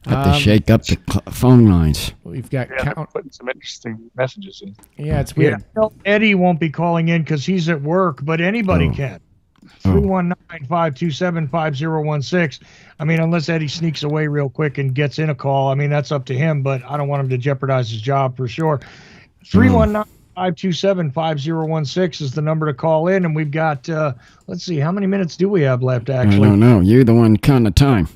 Have to shake up the phone lines. We've got putting some interesting messages in. Yeah, it's weird. Eddie won't be calling in because he's at work, but anybody can. 319-527-5016. I mean, unless Eddie sneaks away real quick and gets in a call, I mean, that's up to him, but I don't want him to jeopardize his job for sure. 319-527-5016 is the number to call in, and we've got, let's see, how many minutes do we have left, actually? I don't know. You're the one counting the time.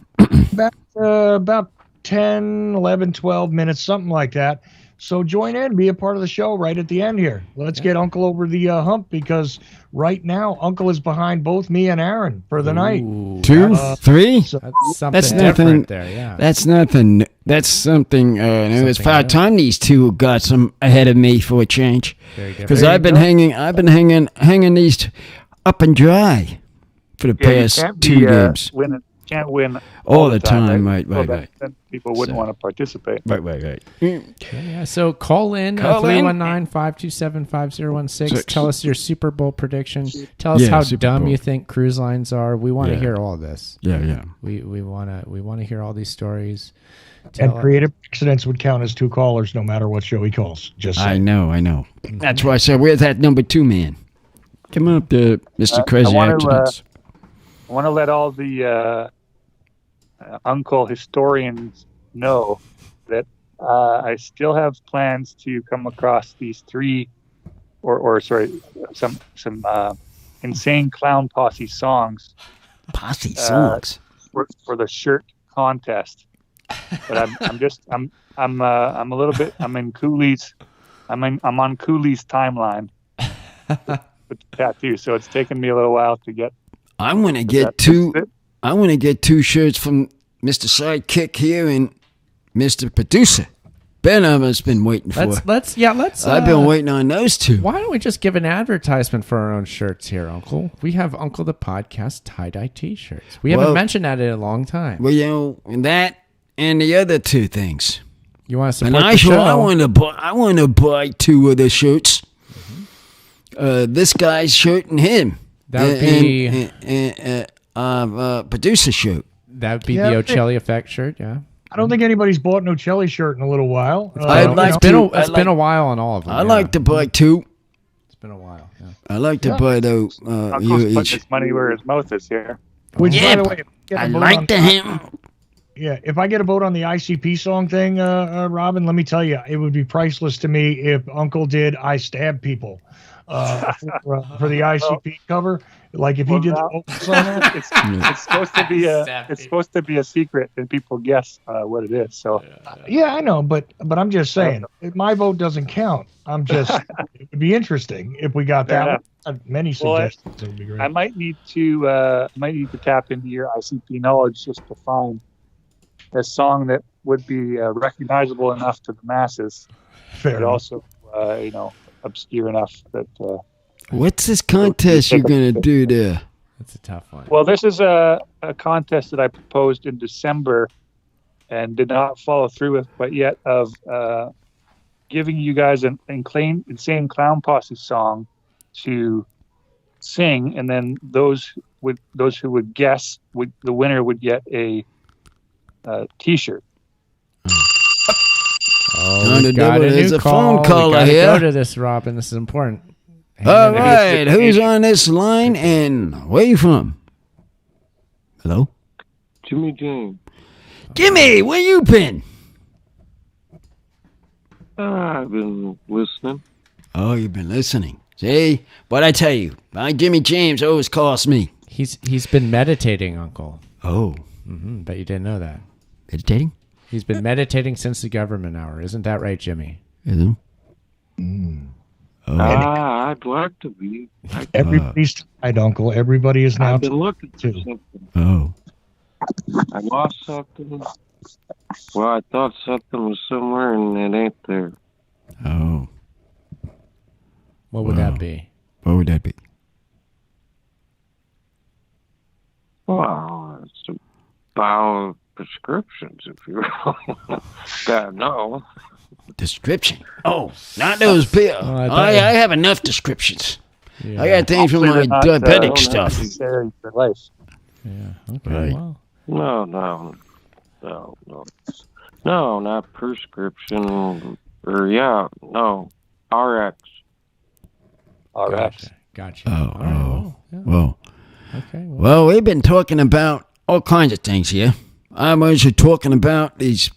About 10, 11, 12 minutes, something like that. So join in, be a part of the show right at the end here. Let's get Uncle over the hump, because right now Uncle is behind both me and Aaron for the night. 2, 3. So that's nothing. There, yeah. That's nothing. That's something. It's about time these two got some ahead of me for a change. Because I've been hanging these up and dry for the past 2 games. Can't win all the time. Right. Then people wouldn't want to participate. Right. Yeah, so call in 319-527-5016. Tell us your Super Bowl prediction. Tell us how dumb you think cruise lines are. We want to hear all this. Yeah. We want to hear all these stories. And creative accidents would count as 2 callers no matter what show he calls. Just saying. I know. That's why I said, where's that number 2 man? Come up, Mr. Crazy Accidents. I want to let all the Uncle historians know that I still have plans to come across these 3, some insane clown posse songs. For the shirt contest. But I'm a little bit. I'm in Cooley's. I'm on Cooley's timeline with the tattoo. So it's taken me a little while to get. I want to get 2. I want to get 2 shirts from Mr. Sidekick here and Mr. Producer. Ben has been waiting for. Let's. I've been waiting on those 2. Why don't we just give an advertisement for our own shirts here, Uncle? We have Uncle the Podcast tie-dye T-shirts. We haven't mentioned that in a long time. Well, that and the other 2 things. You want to support the show? I want to buy 2 of the shirts. This guy's shirt and him. That would be producer shirt. That would be the Ocelli Effect shirt. Yeah. I don't think anybody's bought an Ocelli shirt in a little while. It's been a while on all of them. I like to buy 2. It's been a while. Yeah. I like to buy those. Uncle's putting his money where his mouth is here. Which, by the way, I like to him. Yeah, if I get a vote on the ICP song thing, Robin, let me tell you, it would be priceless to me if Uncle did "I Stab People" for the ICP cover. Like if he did the vocals on that, it's supposed to be a secret, and people guess what it is. So yeah, I know, but I'm just saying, my vote doesn't count. It would be interesting if we got that. Many suggestions. It would be great. I might need to tap into your ICP knowledge just to find a song that would be recognizable enough to the masses, but also, obscure enough that. What's this contest you're gonna do there? That's a tough one. Well, this is a contest that I proposed in December and did not follow through with, but yet of giving you guys an Insane Clown Posse song to sing, and then those who would guess, the winner would get a T-shirt. Oh, we got a there's new a phone call. caller We here. gotta go to this, Robin. This is important. All right, who's on this line and where you from? Hello? Jimmy James. Jimmy, where you been? I've been listening. Oh, you've been listening. See? What I tell you, my Jimmy James always calls me. He's been meditating, Uncle. Oh. Bet you didn't know that. Meditating? He's been meditating since the government hour. Isn't that right, Jimmy? Is it? Oh. I'd like to be. Everybody's tried, Uncle. Everybody is now. I've been looking for something. Oh. I lost something. Well, I thought something was somewhere and it ain't there. Oh. What would that be? What would that be? Well, it's a bowl of prescriptions, if you really gotta know. Description? Oh, not those pills. I have enough descriptions. Yeah. I got things for my diabetic stuff. Necessary for life. Yeah. Okay. Right. Well. No, not prescription. No, RX. Gotcha. Well. Okay. Well, we've been talking about all kinds of things here. I was talking about this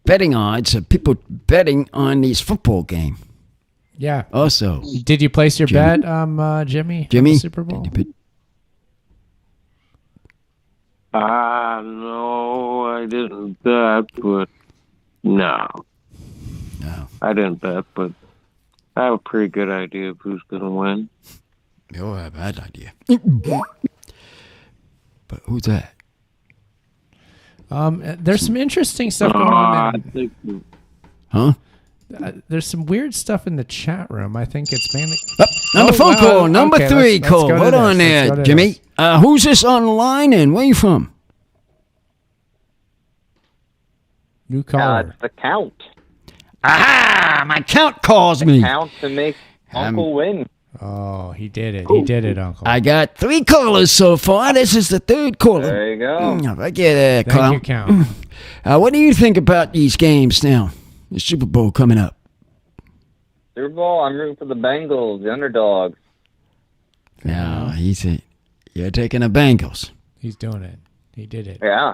betting odds of people betting on these football game. Yeah. Also, did you place your Jimmy? bet, Jimmy? Jimmy, on the Super Bowl. No, I didn't bet, but no, I didn't bet, but I have a pretty good idea of who's going to win. You have a bad idea. But who's that? There's some interesting stuff going on. Huh? There's some weird stuff in the chat room. I think it's mainly phone call. Number okay, 3 let's call. go to Hold this. on Let's go there, to Jimmy. this. Who's this on the line and where you from? New caller. It's the Count. Aha! My Count calls me. Count to make Uncle win. Oh, he did it. He did it, Uncle. I got 3 callers so far. This is the 3rd caller. There you go. I get Thank you, Count. What do you think about these games now? The Super Bowl coming up. Super Bowl, I'm rooting for the Bengals, the underdogs. No, you're taking the Bengals. He's doing it. He did it. Yeah.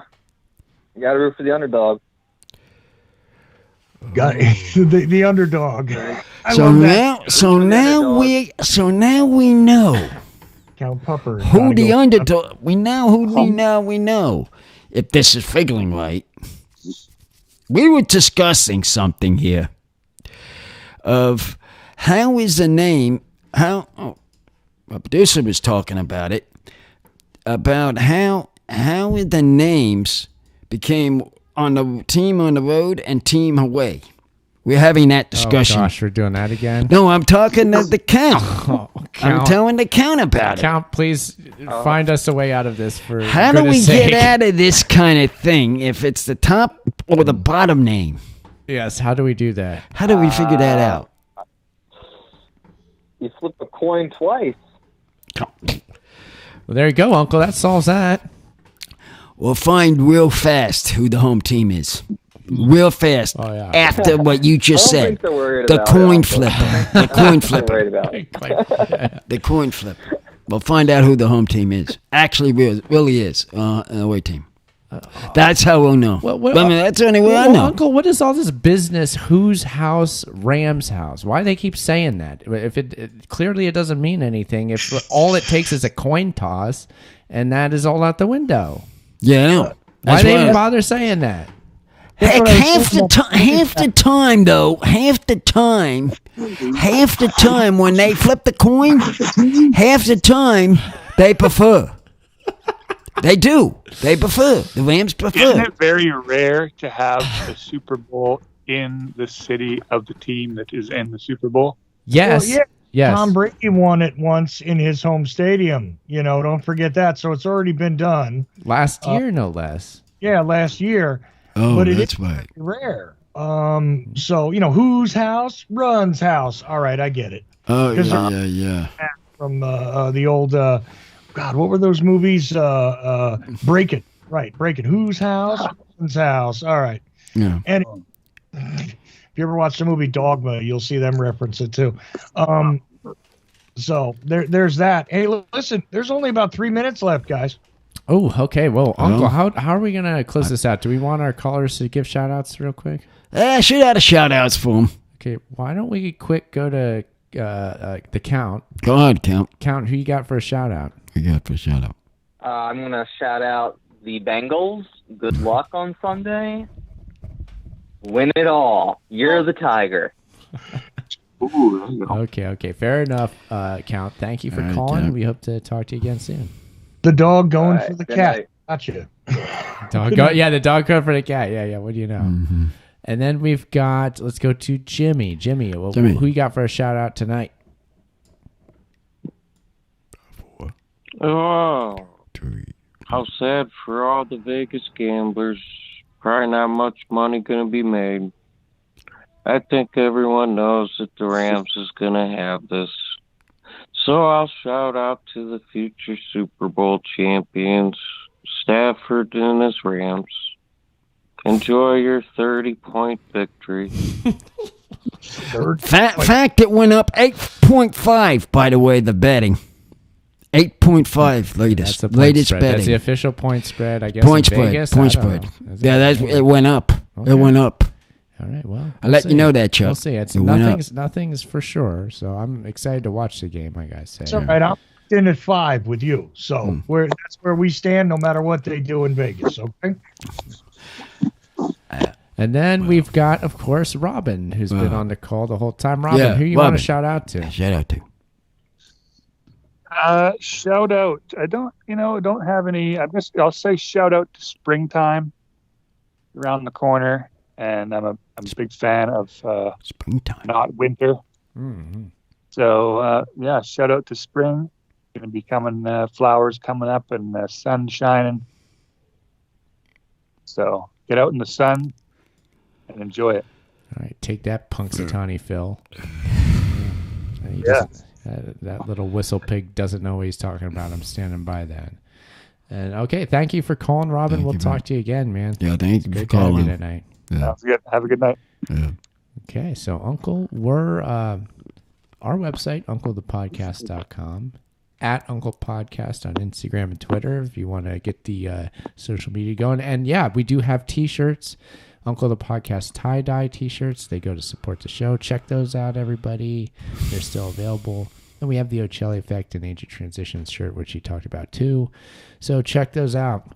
You got to root for the underdog. Got the underdog. So now we know Count Pupper. who the underdog. We know. If this is figuring right, we were discussing something here of how is the name. My producer was talking about it. About how the names became on the team on the road and team away. We're having that discussion. Oh gosh, we're doing that again. No, I'm talking to the Count. Count. I'm telling the Count about it. Count, please find us a way out of this. For How do we goodness sake. get out of this kind of thing if it's the top or the bottom name? Yes, how do we do that? How do we figure that out? You flip a coin twice. Well, there you go, Uncle. That solves that. We'll find real fast who the home team is. Real fast. Oh, yeah. After what you just I don't said. think they're worried The about coin it, flipper. The coin They're worried flipper. about it. The coin flipper. We'll find out who the home team is. Actually, really is. An away team. That's how we'll know. That's the only way I know. Uncle, what is all this business? Whose house? Ram's house. Why do they keep saying that? If it clearly it doesn't mean anything. If all it takes is a coin toss, and that is all out the window. Yeah. Why do they even bother saying that? Heck, half the time when they flip the coin, half the time they prefer. They do. They prefer. The Rams prefer. Isn't it very rare to have a Super Bowl in the city of the team that is in the Super Bowl? Yes. Well, yeah. Yes. Tom Brady won it once in his home stadium. Don't forget that. So it's already been done. Last year, no less. Yeah, last year. Oh, but that's right. Rare. So, whose house? Run's house. All right, I get it. Oh, yeah. From the old, God, what were those movies? Break It. Right, Break It. Whose house? Run's house. All right. Yeah. And if you ever watch the movie Dogma, you'll see them reference it too. So there's that. Hey, listen, there's only about 3 minutes left, guys. Oh, okay. Well, Uncle, how are we going to close this out? Do we want our callers to give shout-outs real quick? Shoot out a shout-outs for them. Okay, why don't we go to the count? Go ahead, Count. Count, who you got for a shout-out? Who you got for a shout-out? I'm going to shout out the Bengals. Good luck on Sunday. Win it all. You're the Tiger. Okay. Fair enough, Count. Thank you for calling. Count. We hope to talk to you again soon. The dog going for the cat. Night. Gotcha. The dog going for the cat. Yeah. What do you know? Mm-hmm. And then we've got, let's go to Jimmy. Jimmy, who you got for a shout out tonight? Oh, how sad for all the Vegas gamblers. Probably not much money going to be made. I think everyone knows that the Rams is going to have this. So I'll shout out to the future Super Bowl champions, Stafford and his Rams. Enjoy your 30-point victory. Fact, it went up 8.5, by the way, the betting. 8.5 latest. That's latest spread. betting. That's the official point spread, I guess. Point in spread. Vegas. Point spread. Yeah, it went up. Okay. It went up. All right, well. I'll let you know that, Chuck. We'll see. Nothing's for sure, so I'm excited to watch the game, like I say. It's all right. I'm in at 5 with you, so that's where we stand no matter what they do in Vegas, okay? And then we've got, of course, Robin, who's been on the call the whole time. Robin, who you want to shout out to? Shout out to. Shout out. I don't have any. I'll say shout out to springtime around the corner, and I'm a big fan of springtime, not winter. Mm-hmm. So shout out to spring. Going to be coming, flowers coming up and sun shining. So get out in the sun and enjoy it. All right, take that, Punxsutawney Phil. That little whistle pig doesn't know what he's talking about. I'm standing by that. And okay, thank you for calling, Robin. We'll talk to you again, man. Yeah, thank you for calling. calling tonight. Yeah. Sounds good. Have a good night. Yeah. Okay, so Uncle, we're our website, UncleThePodcast.com, at Uncle Podcast on Instagram and Twitter if you want to get the social media going. And yeah, we do have T-shirts. Uncle the Podcast tie-dye T-shirts. They go to support the show. Check those out, everybody. They're still available. And we have the Ocelli Effect and Age of Transitions shirt, which he talked about too. So check those out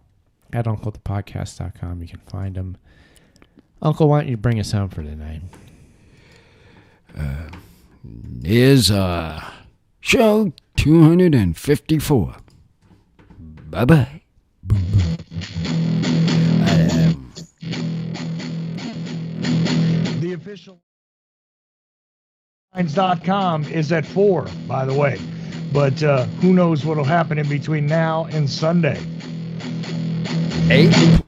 at UncleThePodcast.com. You can find them. Uncle, why don't you bring us home for tonight? Here's show 254. Bye-bye. The official lines.com is at 4, by the way. But who knows what will happen in between now and Sunday. 8